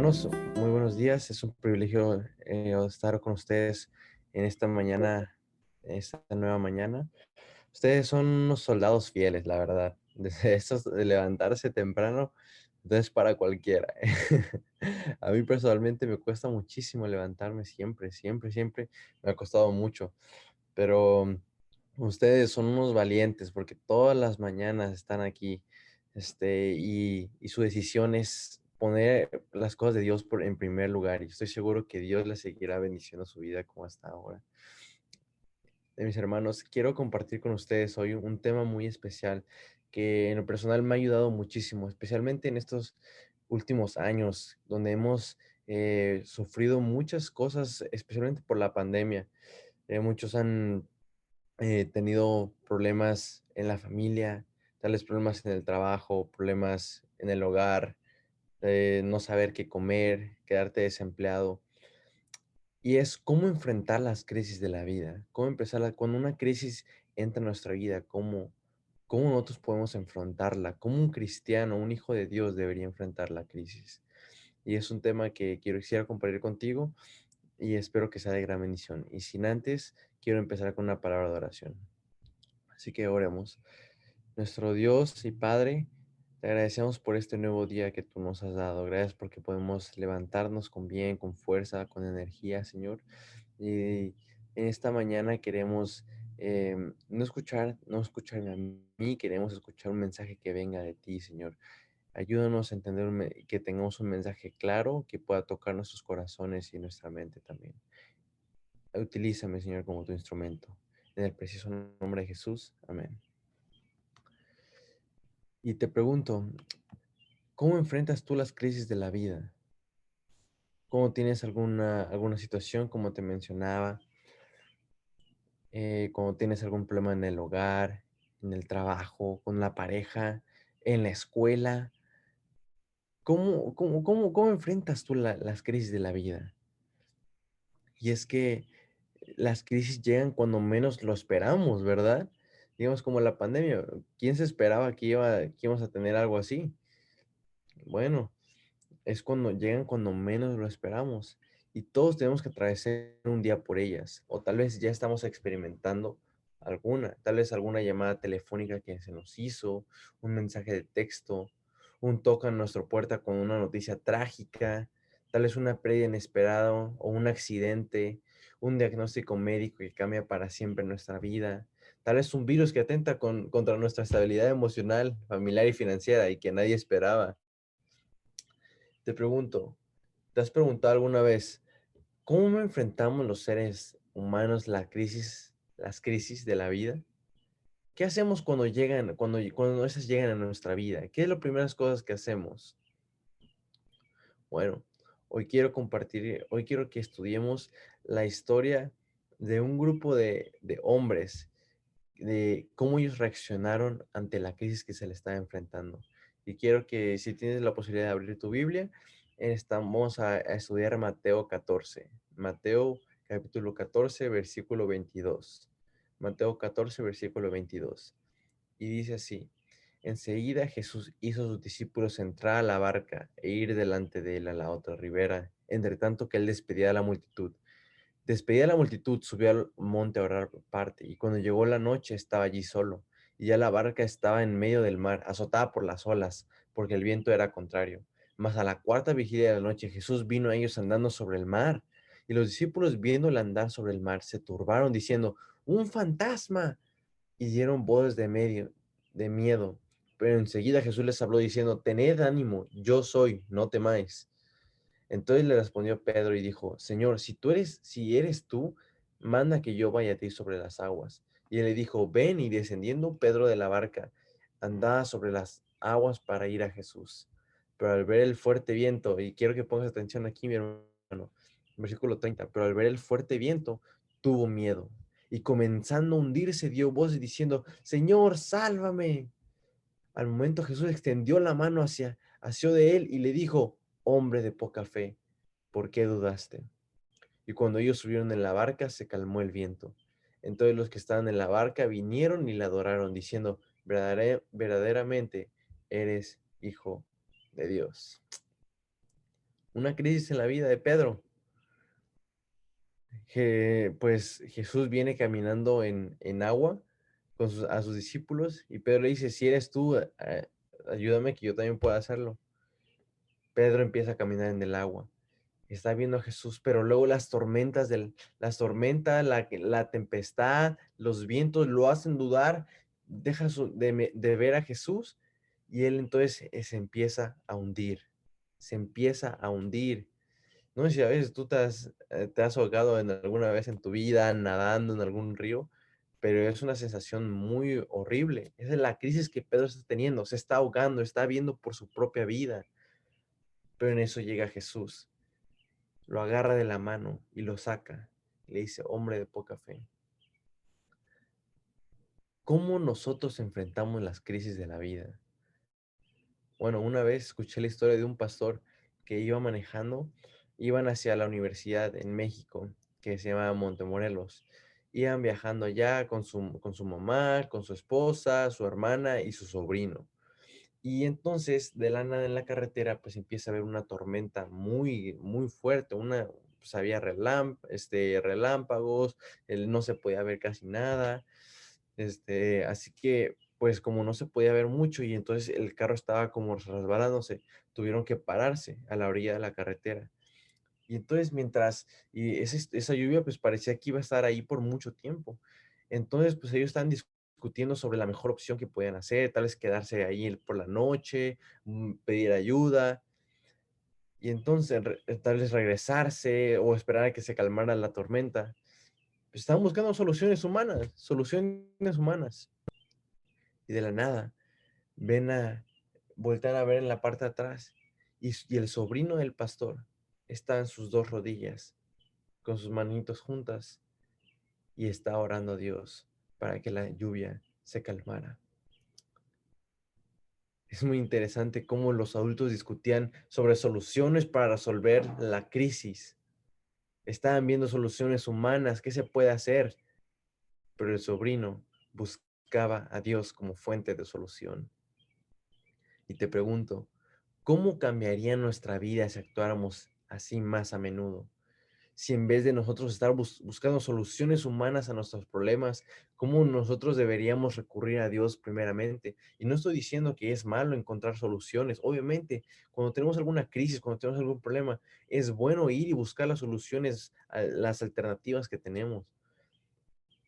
Hermanos, muy buenos días. Es un privilegio estar con ustedes en esta mañana, esta nueva mañana. Ustedes son unos soldados fieles, la verdad. Desde esos de levantarse temprano, entonces para cualquiera. A mí personalmente me cuesta muchísimo levantarme siempre, siempre, siempre. Me ha costado mucho, pero ustedes son unos valientes porque todas las mañanas están aquí, y su decisión es poner las cosas de Dios en primer lugar. Y estoy seguro que Dios les seguirá bendiciendo su vida como hasta ahora. De mis hermanos, quiero compartir con ustedes hoy un tema muy especial que en lo personal me ha ayudado muchísimo, especialmente en estos últimos años, donde hemos sufrido muchas cosas, especialmente por la pandemia. Muchos han tenido problemas en la familia, tales problemas en el trabajo, problemas en el hogar, no saber qué comer, quedarte desempleado. Y es cómo enfrentar las crisis de la vida, cómo empezarla. Cuando una crisis entra en nuestra vida, cómo nosotros podemos enfrentarla, cómo un cristiano, un hijo de Dios debería enfrentar la crisis. Y es un tema que quisiera compartir contigo y espero que sea de gran bendición. Y sin antes, quiero empezar con una palabra de oración. Así que oremos. Nuestro Dios y Padre, te agradecemos por este nuevo día que tú nos has dado. Gracias porque podemos levantarnos con bien, con fuerza, con energía, Señor. Y en esta mañana queremos no escucharme a mí, queremos escuchar un mensaje que venga de ti, Señor. Ayúdanos a entender que tengamos un mensaje claro que pueda tocar nuestros corazones y nuestra mente también. Utilízame, Señor, como tu instrumento. En el precioso nombre de Jesús. Amén. Y te pregunto, ¿cómo enfrentas tú las crisis de la vida? ¿Cómo tienes alguna situación, como te mencionaba? Cuando tienes algún problema en el hogar, en el trabajo, con la pareja, en la escuela. ¿Cómo enfrentas tú las crisis de la vida? Y es que las crisis llegan cuando menos lo esperamos, ¿verdad? Digamos como la pandemia. ¿Quién se esperaba que íbamos a tener algo así? Bueno, es cuando llegan cuando menos lo esperamos. Y todos tenemos que atravesar un día por ellas. O tal vez ya estamos experimentando alguna. Tal vez alguna llamada telefónica que se nos hizo, un mensaje de texto, un toque en nuestra puerta con una noticia trágica, tal vez una pérdida inesperada o un accidente, un diagnóstico médico que cambia para siempre nuestra vida. Tal vez un virus que atenta contra nuestra estabilidad emocional, familiar y financiera y que nadie esperaba. Te pregunto, ¿te has preguntado alguna vez cómo enfrentamos los seres humanos las crisis de la vida? ¿Qué hacemos cuando esas llegan a nuestra vida? ¿Qué es las primeras cosas que hacemos? Bueno, hoy quiero que estudiemos la historia de un grupo de hombres, de cómo ellos reaccionaron ante la crisis que se les estaba enfrentando. Y quiero que si tienes la posibilidad de abrir tu Biblia, vamos a estudiar Mateo 14. Mateo capítulo 14, versículo 22. Mateo 14, versículo 22. Y dice así: enseguida Jesús hizo a sus discípulos entrar a la barca e ir delante de él a la otra ribera, entre tanto que él despedía a la multitud. Despedida la multitud, subió al monte a orar aparte, y cuando llegó la noche estaba allí solo, y ya la barca estaba en medio del mar, azotada por las olas, porque el viento era contrario. Mas a la cuarta vigilia de la noche Jesús vino a ellos andando sobre el mar, y los discípulos viéndole andar sobre el mar se turbaron, diciendo: ¡un fantasma! Y dieron voces de miedo. Pero enseguida Jesús les habló diciendo: tened ánimo, yo soy, no temáis. Entonces le respondió Pedro y dijo: Señor, si eres tú, manda que yo vaya a ti sobre las aguas. Y él le dijo: ven. Y descendiendo Pedro de la barca, andaba sobre las aguas para ir a Jesús. Pero al ver el fuerte viento, y quiero que pongas atención aquí, mi hermano, versículo 30, pero al ver el fuerte viento, tuvo miedo. Y comenzando a hundirse, dio voces diciendo: Señor, sálvame. Al momento Jesús extendió la mano hacia de él y le dijo: hombre de poca fe, ¿por qué dudaste? Y cuando ellos subieron en la barca, se calmó el viento. Entonces los que estaban en la barca vinieron y le adoraron, diciendo: verdaderamente eres hijo de Dios. una crisis en la vida de Pedro. Que pues Jesús viene caminando en agua a sus discípulos y Pedro le dice, si eres tú, ayúdame que yo también pueda hacerlo. Pedro empieza a caminar en el agua, está viendo a Jesús, pero luego las tormentas, la tempestad, los vientos lo hacen dudar, deja de ver a Jesús y él entonces se empieza a hundir, se empieza a hundir. No sé si a veces te has ahogado en alguna vez en tu vida, nadando en algún río, pero es una sensación muy horrible. Esa es la crisis que Pedro está teniendo, se está ahogando, está viendo por su propia vida. Pero en eso llega Jesús, lo agarra de la mano y lo saca. Y le dice, hombre de poca fe, ¿cómo nosotros enfrentamos las crisis de la vida? Bueno, una vez escuché la historia de un pastor que iba manejando, iban hacia la universidad en México, que se llama Montemorelos. Iban viajando allá con su mamá, con su esposa, su hermana y su sobrino. Y entonces, de la nada en la carretera, pues empieza a haber una tormenta muy, muy fuerte. Pues había relámpagos, no se podía ver casi nada. Así que, pues como no se podía ver mucho y entonces el carro estaba como resbalándose, tuvieron que pararse a la orilla de la carretera. Y entonces esa lluvia pues parecía que iba a estar ahí por mucho tiempo. Entonces pues ellos están discutiendo sobre la mejor opción que podían hacer, tal vez quedarse ahí por la noche, pedir ayuda y entonces tal vez regresarse o esperar a que se calmara la tormenta. Pues estaban buscando soluciones humanas. Y de la nada ven a voltean a ver en la parte de atrás y el sobrino del pastor está en sus dos rodillas con sus manitos juntas y está orando a Dios para que la lluvia se calmara. Es muy interesante cómo los adultos discutían sobre soluciones para resolver la crisis. Estaban viendo soluciones humanas, qué se puede hacer, pero el sobrino buscaba a Dios como fuente de solución. Y te pregunto, ¿cómo cambiaría nuestra vida si actuáramos así más a menudo? Si en vez de nosotros estar buscando soluciones humanas a nuestros problemas, cómo nosotros deberíamos recurrir a Dios primeramente. Y no estoy diciendo que es malo encontrar soluciones. Obviamente, cuando tenemos alguna crisis, cuando tenemos algún problema, es bueno ir y buscar las soluciones, las alternativas que tenemos.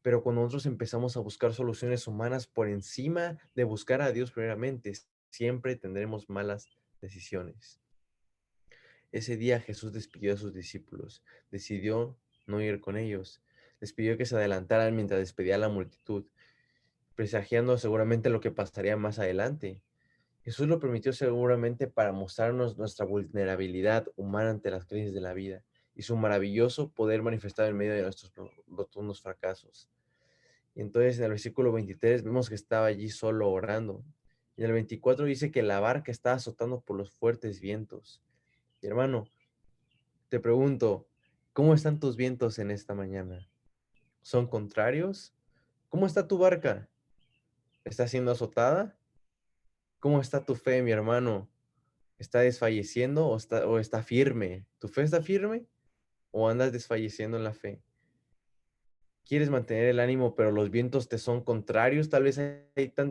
Pero cuando nosotros empezamos a buscar soluciones humanas por encima de buscar a Dios primeramente, siempre tendremos malas decisiones. Ese día Jesús despidió a sus discípulos, decidió no ir con ellos, les pidió que se adelantaran mientras despedía a la multitud, presagiando seguramente lo que pasaría más adelante. Jesús lo permitió seguramente para mostrarnos nuestra vulnerabilidad humana ante las crisis de la vida y su maravilloso poder manifestado en medio de nuestros rotundos fracasos. Y entonces en el versículo 23 vemos que estaba allí solo orando. Y en el 24 dice que la barca estaba azotando por los fuertes vientos. Y hermano, te pregunto, ¿cómo están tus vientos en esta mañana? ¿Son contrarios? ¿Cómo está tu barca? ¿Está siendo azotada? ¿Cómo está tu fe, mi hermano? ¿Está desfalleciendo o está firme? ¿Tu fe está firme o andas desfalleciendo en la fe? ¿Quieres mantener el ánimo, pero los vientos te son contrarios? Tal vez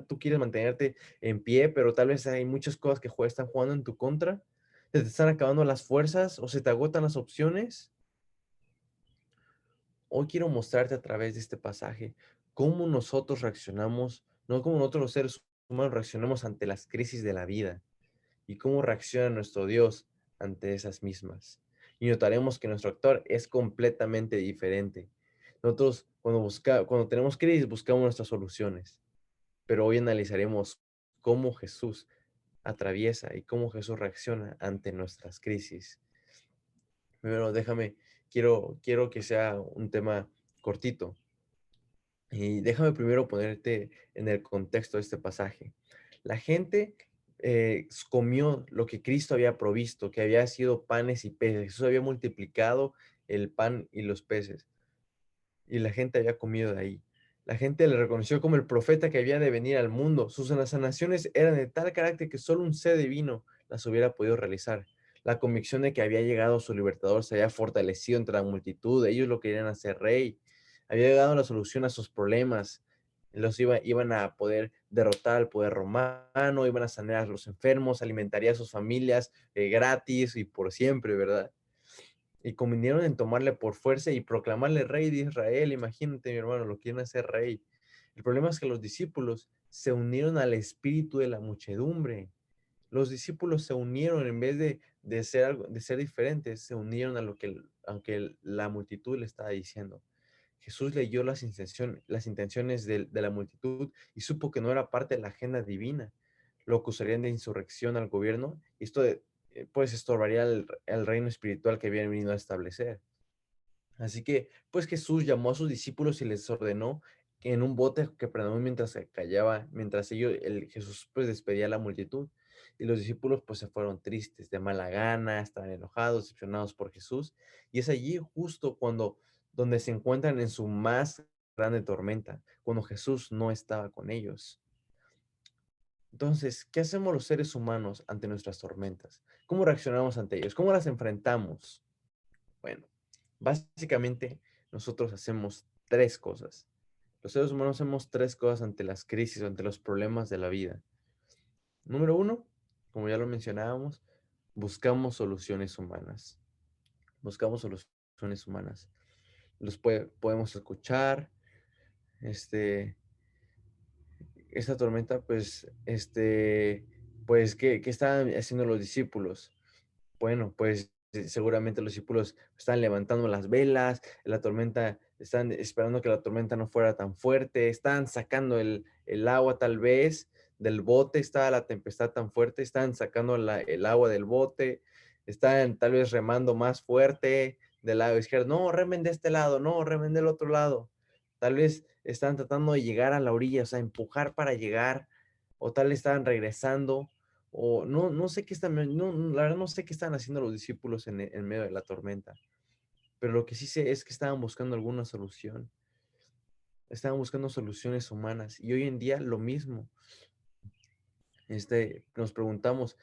tú quieres mantenerte en pie, pero tal vez hay muchas cosas que están jugando en tu contra. ¿Se te están acabando las fuerzas o se te agotan las opciones? Hoy quiero mostrarte a través de este pasaje cómo nosotros reaccionamos, no cómo nosotros los seres humanos reaccionamos ante las crisis de la vida y cómo reacciona nuestro Dios ante esas mismas. Y notaremos que nuestro actor es completamente diferente. Nosotros cuando tenemos crisis buscamos nuestras soluciones, pero hoy analizaremos cómo Jesús atraviesa y cómo Jesús reacciona ante nuestras crisis. Primero, quiero que sea un tema cortito. Y déjame primero ponerte en el contexto de este pasaje. La gente comió lo que Cristo había provisto, que había sido panes y peces. Jesús había multiplicado el pan y los peces. Y la gente había comido de ahí. La gente le reconoció como el profeta que había de venir al mundo. Sus sanaciones eran de tal carácter que solo un sed divino las hubiera podido realizar. La convicción de que había llegado su libertador se había fortalecido entre la multitud. Ellos lo querían hacer rey. Había llegado la solución a sus problemas. Iban a poder derrotar al poder romano, iban a sanar a los enfermos, alimentaría a sus familias gratis y por siempre, ¿verdad? Y convinieron en tomarle por fuerza y proclamarle rey de Israel. Imagínate, mi hermano, lo quieren hacer rey. El problema es que los discípulos se unieron al espíritu de la muchedumbre. Los discípulos se unieron en vez de ser algo, de ser diferentes, se unieron a lo que, aunque la multitud le estaba diciendo. Jesús leyó las intenciones de la multitud y supo que no era parte de la agenda divina. Lo acusarían de insurrección al gobierno y esto pues estorbaría el reino espiritual que habían venido a establecer. Así que, pues Jesús llamó a sus discípulos y les ordenó que en un bote que prendió mientras se callaba, mientras Jesús pues despedía a la multitud. Y los discípulos pues se fueron tristes, de mala gana, estaban enojados, decepcionados por Jesús. Y es allí justo donde se encuentran en su más grande tormenta, cuando Jesús no estaba con ellos. Entonces, ¿qué hacemos los seres humanos ante nuestras tormentas? ¿Cómo reaccionamos ante ellos? ¿Cómo las enfrentamos? Bueno, básicamente nosotros hacemos tres cosas. Los seres humanos hacemos tres cosas ante las crisis o ante los problemas de la vida. Número uno, como ya lo mencionábamos, buscamos soluciones humanas. Buscamos soluciones humanas. Podemos escuchar, este, esta tormenta, pues, ¿qué estaban haciendo los discípulos? Bueno, pues seguramente los discípulos están levantando las velas, la tormenta, están esperando que la tormenta no fuera tan fuerte, están sacando el agua tal vez del bote, estaba la tempestad tan fuerte, están sacando el agua del bote, están tal vez remando más fuerte del lado izquierdo, no, remen de este lado, no, remen del otro lado. Tal vez están tratando de llegar a la orilla, o sea, empujar para llegar, o tal vez estaban regresando o no sé qué están, la verdad no sé qué estaban haciendo los discípulos en medio de la tormenta, pero lo que sí sé es que estaban buscando alguna solución, estaban buscando soluciones humanas y hoy en día lo mismo. Nos preguntamos,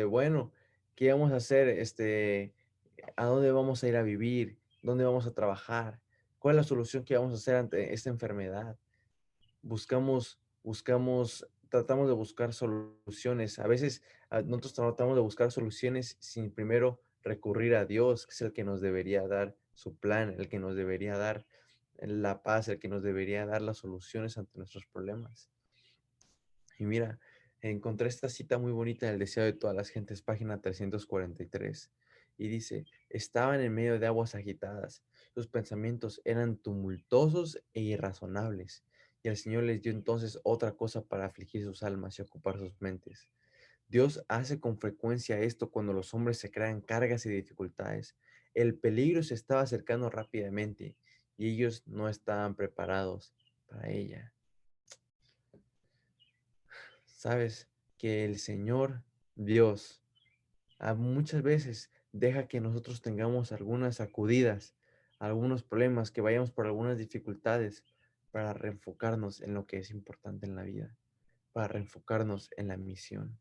bueno, ¿qué vamos a hacer? ¿A dónde vamos a ir a vivir? ¿Dónde vamos a trabajar? ¿Cuál es la solución que vamos a hacer ante esta enfermedad? Tratamos de buscar soluciones. A veces nosotros tratamos de buscar soluciones sin primero recurrir a Dios, que es el que nos debería dar su plan, el que nos debería dar la paz, el que nos debería dar las soluciones ante nuestros problemas. Y mira, encontré esta cita muy bonita en El deseo de todas las gentes, página 343, y dice, estaban en medio de aguas agitadas, sus pensamientos eran tumultuosos e irrazonables, y el Señor les dio entonces otra cosa para afligir sus almas y ocupar sus mentes. Dios hace con frecuencia esto cuando los hombres se crean cargas y dificultades. El peligro se estaba acercando rápidamente y ellos no estaban preparados para ella. Sabes que el Señor Dios muchas veces deja que nosotros tengamos algunas sacudidas, algunos problemas, que vayamos por algunas dificultades para reenfocarnos en lo que es importante en la vida, para reenfocarnos en la misión.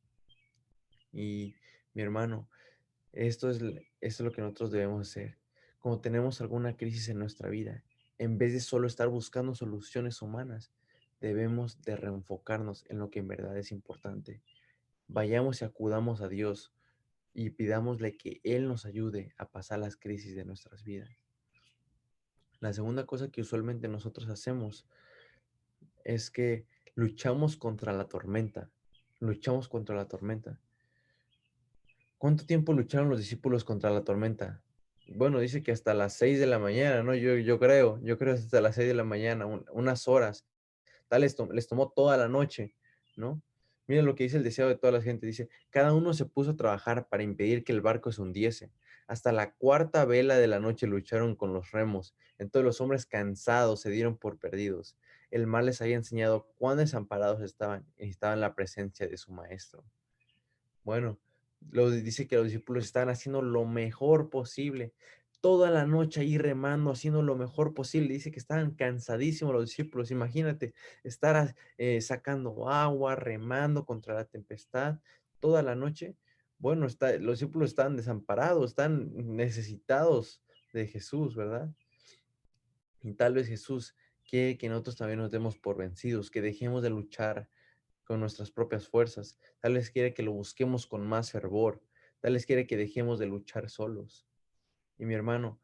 Y mi hermano, esto es lo que nosotros debemos hacer. Cuando tenemos alguna crisis en nuestra vida, en vez de solo estar buscando soluciones humanas, debemos de reenfocarnos en lo que en verdad es importante. Vayamos y acudamos a Dios y pidámosle que Él nos ayude a pasar las crisis de nuestras vidas. La segunda cosa que usualmente nosotros hacemos es que luchamos contra la tormenta. Luchamos contra la tormenta. ¿Cuánto tiempo lucharon los discípulos contra la tormenta? Bueno, dice que hasta las 6 de la mañana, ¿no? Yo creo hasta las 6 de la mañana, unas horas. Tal les tomó toda la noche, ¿no? Miren lo que dice el deseo de toda la gente. Dice, cada uno se puso a trabajar para impedir que el barco se hundiese. Hasta la cuarta vela de la noche lucharon con los remos. Entonces los hombres cansados se dieron por perdidos. El mar les había enseñado cuán desamparados estaban y estaban en la presencia de su maestro. Bueno, dice que los discípulos estaban haciendo lo mejor posible. Toda la noche ahí remando, haciendo lo mejor posible. Dice que estaban cansadísimos los discípulos. Imagínate estar sacando agua, remando contra la tempestad toda la noche. Bueno, los discípulos están desamparados, están necesitados de Jesús, ¿verdad? Y tal vez Jesús quiere que nosotros también nos demos por vencidos, que dejemos de luchar con nuestras propias fuerzas. Tal vez quiere que lo busquemos con más fervor. Tal vez quiere que dejemos de luchar solos. Y mi hermano,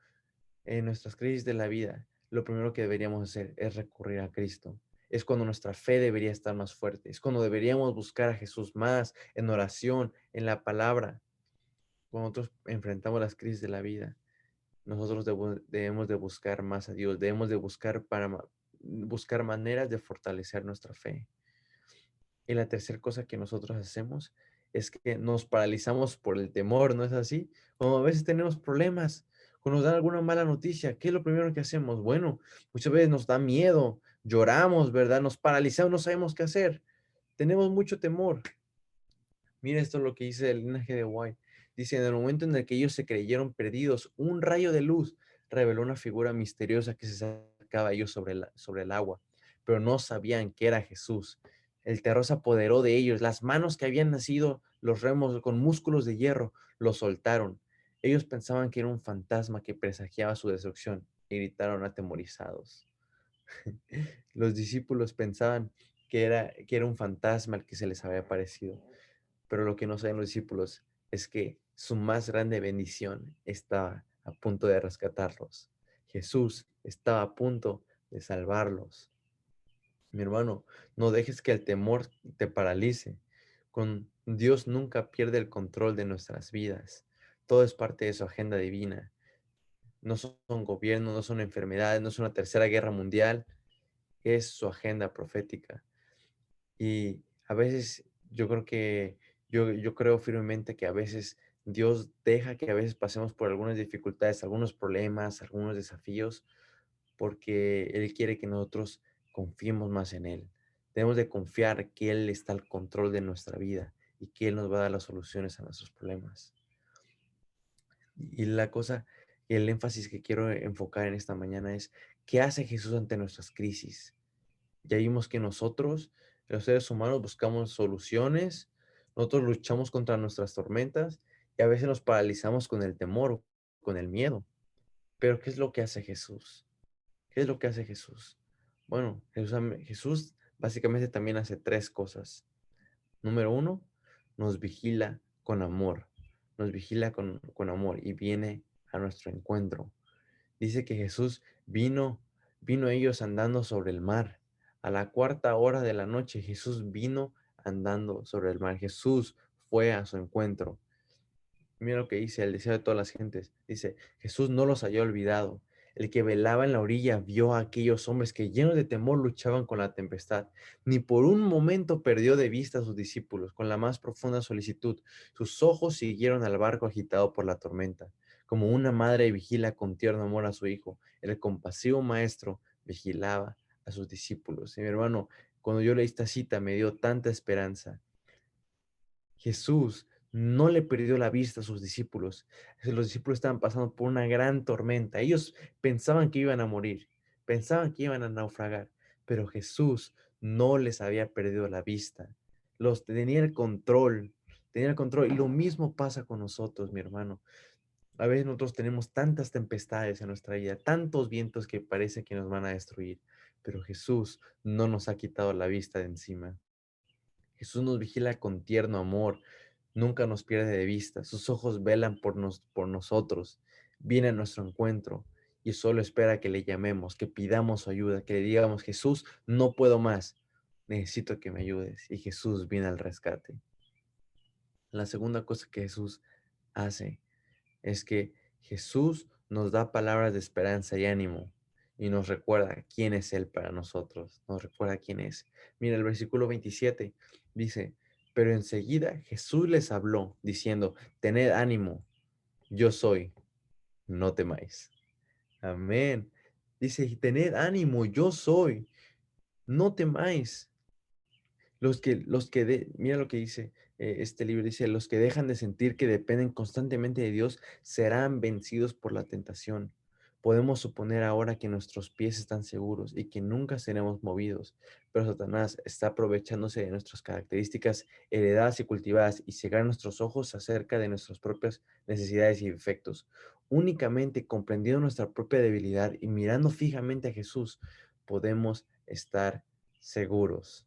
en nuestras crisis de la vida, lo primero que deberíamos hacer es recurrir a Cristo. Es cuando nuestra fe debería estar más fuerte. Es cuando deberíamos buscar a Jesús más en oración, en la palabra. Cuando nosotros enfrentamos las crisis de la vida, nosotros debemos de buscar más a Dios. Debemos de buscar buscar maneras de fortalecer nuestra fe. Y la tercera cosa que nosotros hacemos es que nos paralizamos por el temor, ¿no es así? Como a veces tenemos problemas, cuando nos dan alguna mala noticia, ¿qué es lo primero que hacemos? Bueno, muchas veces nos da miedo, lloramos, ¿verdad? Nos paralizamos, no sabemos qué hacer. Tenemos mucho temor. Mira esto lo que dice el linaje de White. Dice, en el momento en el que ellos se creyeron perdidos, un rayo de luz reveló una figura misteriosa que se acercaba a ellos sobre el agua, pero no sabían que era Jesús. El terror se apoderó de ellos. Las manos que habían nacido, los remos con músculos de hierro, los soltaron. Ellos pensaban que era un fantasma que presagiaba su destrucción y gritaron atemorizados. Los discípulos pensaban que era un fantasma el que se les había aparecido. Pero lo que no saben los discípulos es que su más grande bendición estaba a punto de rescatarlos. Jesús estaba a punto de salvarlos. Mi hermano, no dejes que el temor te paralice. Con Dios nunca pierde el control de nuestras vidas. Todo es parte de su agenda divina. No son gobiernos, no son enfermedades, no es una tercera guerra mundial. Es su agenda profética. Y a veces yo creo que yo creo firmemente que a veces Dios deja que a veces pasemos por algunas dificultades, algunos problemas, algunos desafíos, porque Él quiere que nosotros confiemos más en Él. Debemos de confiar que Él está al control de nuestra vida y que Él nos va a dar las soluciones a nuestros problemas. Y la cosa, el énfasis que quiero enfocar en esta mañana es, ¿qué hace Jesús ante nuestras crisis? Ya vimos que nosotros, los seres humanos, buscamos soluciones, nosotros luchamos contra nuestras tormentas y a veces nos paralizamos con el temor, con el miedo. Pero ¿qué es lo que hace Jesús? ¿Qué es lo que hace Jesús? Bueno, Jesús básicamente también hace tres cosas. Número uno, nos vigila con amor. Nos vigila con amor y viene a nuestro encuentro. Dice que Jesús vino a ellos andando sobre el mar. A la cuarta hora de la noche, Jesús vino andando sobre el mar. Jesús fue a su encuentro. Mira lo que dice el deseo de todas las gentes. Dice, Jesús no los había olvidado. El que velaba en la orilla vio a aquellos hombres que llenos de temor luchaban con la tempestad. Ni por un momento perdió de vista a sus discípulos. Con la más profunda solicitud, sus ojos siguieron al barco agitado por la tormenta. Como una madre vigila con tierno amor a su hijo, el compasivo maestro vigilaba a sus discípulos. Y mi hermano, cuando yo leí esta cita me dio tanta esperanza. Jesús no le perdió la vista a sus discípulos. Los discípulos estaban pasando por una gran tormenta. Ellos pensaban que iban a morir, pensaban que iban a naufragar, pero Jesús no les había perdido la vista. Los tenía el control, tenía el control. Y lo mismo pasa con nosotros, mi hermano. A veces nosotros tenemos tantas tempestades en nuestra vida, tantos vientos que parece que nos van a destruir, pero Jesús no nos ha quitado la vista de encima. Jesús nos vigila con tierno amor, nunca nos pierde de vista, sus ojos velan por nosotros, viene a nuestro encuentro y solo espera que le llamemos, que pidamos su ayuda, que le digamos, Jesús, no puedo más, necesito que me ayudes. Y Jesús viene al rescate. La segunda cosa que Jesús hace es que Jesús nos da palabras de esperanza y ánimo y nos recuerda quién es Él para nosotros, nos recuerda quién es. Mira, el versículo 27 dice, pero enseguida Jesús les habló diciendo, tened ánimo, yo soy, no temáis. Amén. Dice, tened ánimo, yo soy, no temáis. Mira lo que dice este libro, dice, los que dejan de sentir que dependen constantemente de Dios serán vencidos por la tentación. Podemos suponer ahora que nuestros pies están seguros y que nunca seremos movidos, pero Satanás está aprovechándose de nuestras características heredadas y cultivadas y cegar nuestros ojos acerca de nuestras propias necesidades y defectos. Únicamente comprendiendo nuestra propia debilidad y mirando fijamente a Jesús, podemos estar seguros.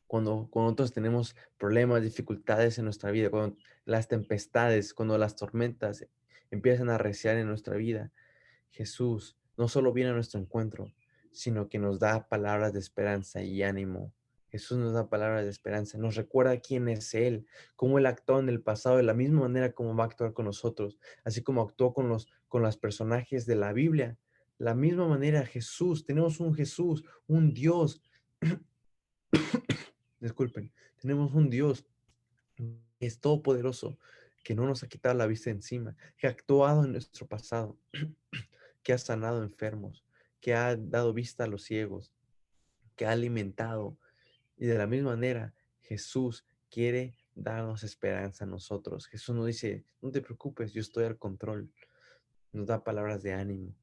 Cuando nosotros tenemos problemas, dificultades en nuestra vida, cuando las tempestades, cuando las tormentas empiezan a arreciar en nuestra vida, Jesús no solo viene a nuestro encuentro, sino que nos da palabras de esperanza y ánimo. Jesús nos da palabras de esperanza, nos recuerda quién es Él, cómo Él actuó en el pasado, de la misma manera como va a actuar con nosotros, así como actuó con los personajes de la Biblia. La misma manera, Jesús, tenemos un Jesús, un Dios, disculpen, tenemos un Dios que es todopoderoso, que no nos ha quitado la vista encima, que ha actuado en nuestro pasado, que ha sanado enfermos, que ha dado vista a los ciegos, que ha alimentado. Y de la misma manera, Jesús quiere darnos esperanza a nosotros. Jesús nos dice, no te preocupes, yo estoy al control. Nos da palabras de ánimo.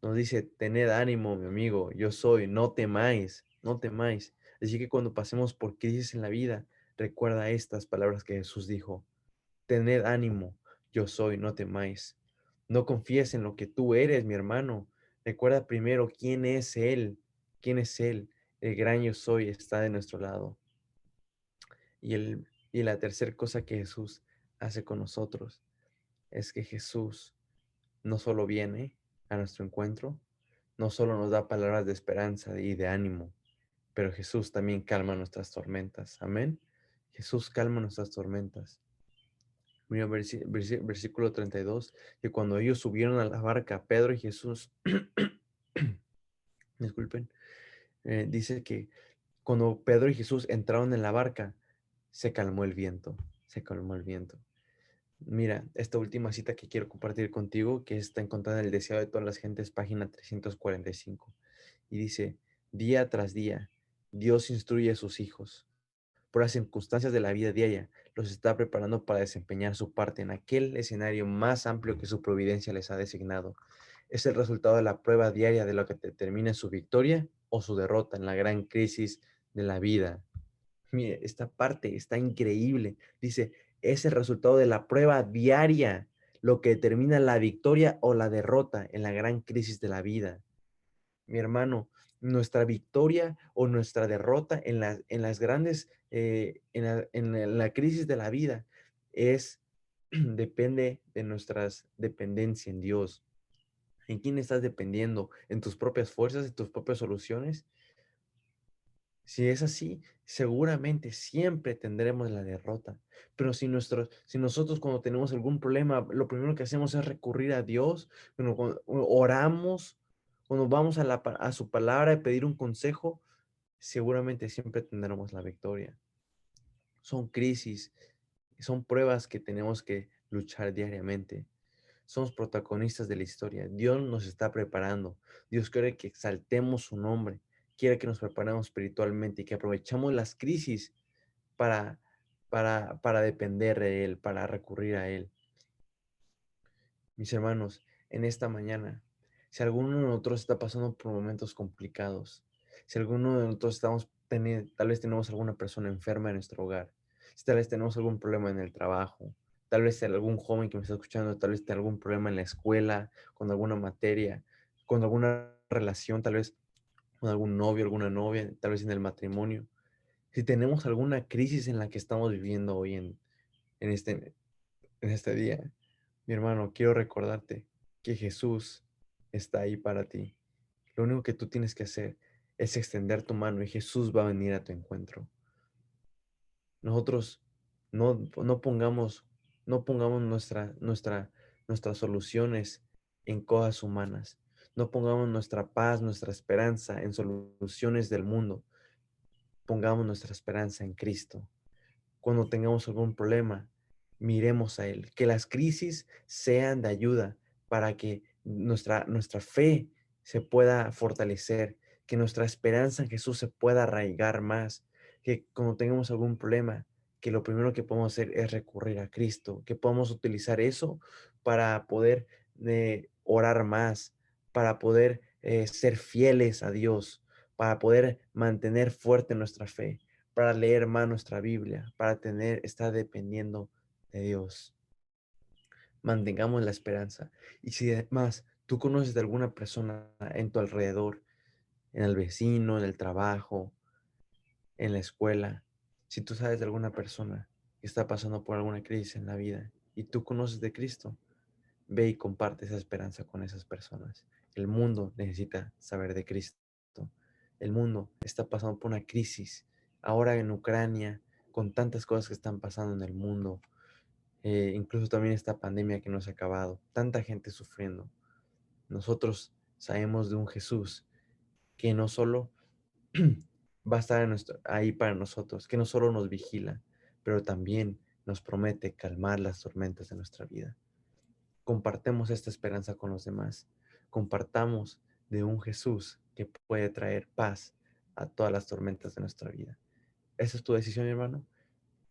Nos dice, tened ánimo, mi amigo, yo soy, no temáis, no temáis. Así que cuando pasemos por crisis en la vida, recuerda estas palabras que Jesús dijo. Tened ánimo, yo soy, no temáis. No confíes en lo que tú eres, mi hermano. Recuerda primero quién es Él, quién es Él. El gran yo soy está de nuestro lado. Y la tercera cosa que Jesús hace con nosotros es que Jesús no solo viene a nuestro encuentro, no solo nos da palabras de esperanza y de ánimo, pero Jesús también calma nuestras tormentas. Amén. Jesús calma nuestras tormentas. Mira, versículo 32, que cuando ellos subieron a la barca, Pedro y Jesús, disculpen, dice que cuando Pedro y Jesús entraron en la barca, se calmó el viento, se calmó el viento. Mira, esta última cita que quiero compartir contigo, que está encontrada en el Deseado de todas las gentes, página 345, y dice, día tras día, Dios instruye a sus hijos por las circunstancias de la vida diaria, los está preparando para desempeñar su parte en aquel escenario más amplio que su providencia les ha designado. Es el resultado de la prueba diaria de lo que determina su victoria o su derrota en la gran crisis de la vida. Mire, esta parte está increíble. Dice, es el resultado de la prueba diaria lo que determina la victoria o la derrota en la gran crisis de la vida. Mi hermano, nuestra victoria o nuestra derrota en las grandes, en la crisis de la vida es, depende de nuestras dependencia en Dios. ¿En quién estás dependiendo? ¿En tus propias fuerzas, en tus propias soluciones? Si es así, seguramente siempre tendremos la derrota. Pero si nosotros cuando tenemos algún problema, lo primero que hacemos es recurrir a Dios, cuando oramos, cuando vamos a su palabra y pedir un consejo, seguramente siempre tendremos la victoria. Son crisis, son pruebas que tenemos que luchar diariamente. Somos protagonistas de la historia. Dios nos está preparando. Dios quiere que exaltemos su nombre. Quiere que nos preparemos espiritualmente y que aprovechamos las crisis para, para depender de Él, para recurrir a Él. Mis hermanos, en esta mañana, si alguno de nosotros está pasando por momentos complicados, si alguno de nosotros tal vez tenemos alguna persona enferma en nuestro hogar, si tal vez tenemos algún problema en el trabajo, tal vez algún joven que me está escuchando, tal vez tenga algún problema en la escuela, con alguna materia, con alguna relación, tal vez con algún novio, alguna novia, tal vez en el matrimonio. Si tenemos alguna crisis en la que estamos viviendo hoy en este, en este día, mi hermano, quiero recordarte que Jesús está ahí para ti. Lo único que tú tienes que hacer es extender tu mano y Jesús va a venir a tu encuentro. Nosotros no pongamos nuestras soluciones en cosas humanas. No pongamos nuestra paz, nuestra esperanza en soluciones del mundo. Pongamos nuestra esperanza en Cristo. Cuando tengamos algún problema, miremos a Él. Que las crisis sean de ayuda para que nuestra fe se pueda fortalecer, que nuestra esperanza en Jesús se pueda arraigar más, que cuando tengamos algún problema, que lo primero que podemos hacer es recurrir a Cristo, que podamos utilizar eso para poder orar más, para poder ser fieles a Dios, para poder mantener fuerte nuestra fe, para leer más nuestra Biblia, para estar dependiendo de Dios. Mantengamos la esperanza. Y si además tú conoces de alguna persona en tu alrededor, en el vecino, en el trabajo, en la escuela, si tú sabes de alguna persona que está pasando por alguna crisis en la vida y tú conoces de Cristo, ve y comparte esa esperanza con esas personas. El mundo necesita saber de Cristo. El mundo está pasando por una crisis. Ahora en Ucrania, con tantas cosas que están pasando en el mundo, incluso también esta pandemia que no se ha acabado, tanta gente sufriendo. Nosotros sabemos de un Jesús que no solo va a estar ahí para nosotros, que no solo nos vigila, pero también nos promete calmar las tormentas de nuestra vida. Compartamos esta esperanza con los demás. Compartamos de un Jesús que puede traer paz a todas las tormentas de nuestra vida. Esa es tu decisión, hermano.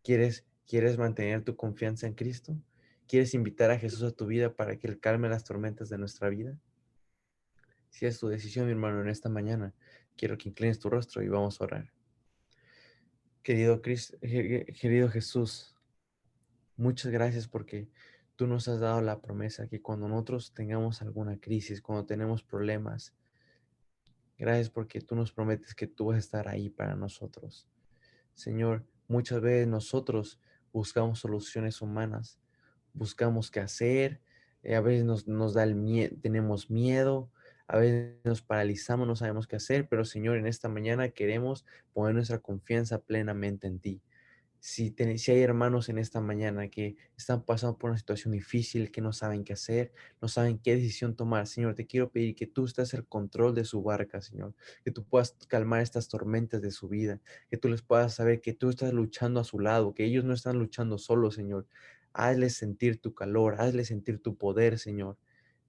¿Quieres mantener tu confianza en Cristo? ¿Quieres invitar a Jesús a tu vida para que Él calme las tormentas de nuestra vida? Si es tu decisión, mi hermano, en esta mañana, quiero que inclines tu rostro y vamos a orar. Querido Jesús, muchas gracias porque tú nos has dado la promesa que cuando nosotros tengamos alguna crisis, cuando tenemos problemas, gracias porque tú nos prometes que tú vas a estar ahí para nosotros. Señor, muchas veces nosotros buscamos soluciones humanas, buscamos qué hacer, a veces nos da el miedo, tenemos miedo, a veces nos paralizamos, no sabemos qué hacer, pero Señor, en esta mañana queremos poner nuestra confianza plenamente en ti. Si hay hermanos en esta mañana que están pasando por una situación difícil, que no saben qué hacer, no saben qué decisión tomar, Señor, te quiero pedir que tú estés al control de su barca, Señor, que tú puedas calmar estas tormentas de su vida, que tú les puedas saber que tú estás luchando a su lado, que ellos no están luchando solos, Señor. Hazles sentir tu calor, hazles sentir tu poder, Señor.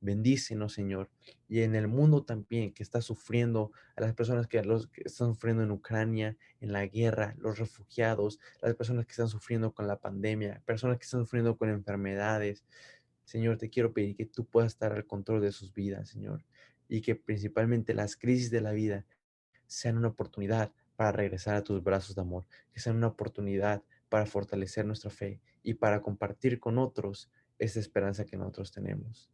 Bendícenos, Señor. Y en el mundo también que está sufriendo, a las personas que están sufriendo en Ucrania, en la guerra, los refugiados, las personas que están sufriendo con la pandemia, personas que están sufriendo con enfermedades. Señor, te quiero pedir que tú puedas estar al control de sus vidas, Señor, y que principalmente las crisis de la vida sean una oportunidad para regresar a tus brazos de amor, que sean una oportunidad para fortalecer nuestra fe y para compartir con otros esa esperanza que nosotros tenemos.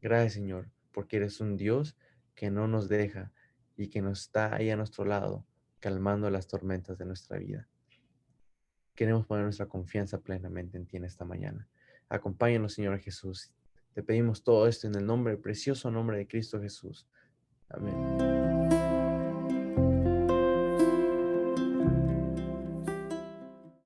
Gracias, Señor, porque eres un Dios que no nos deja y que nos está ahí a nuestro lado, calmando las tormentas de nuestra vida. Queremos poner nuestra confianza plenamente en ti en esta mañana. Acompáñanos, Señor Jesús. Te pedimos todo esto en el nombre, el precioso nombre de Cristo Jesús. Amén.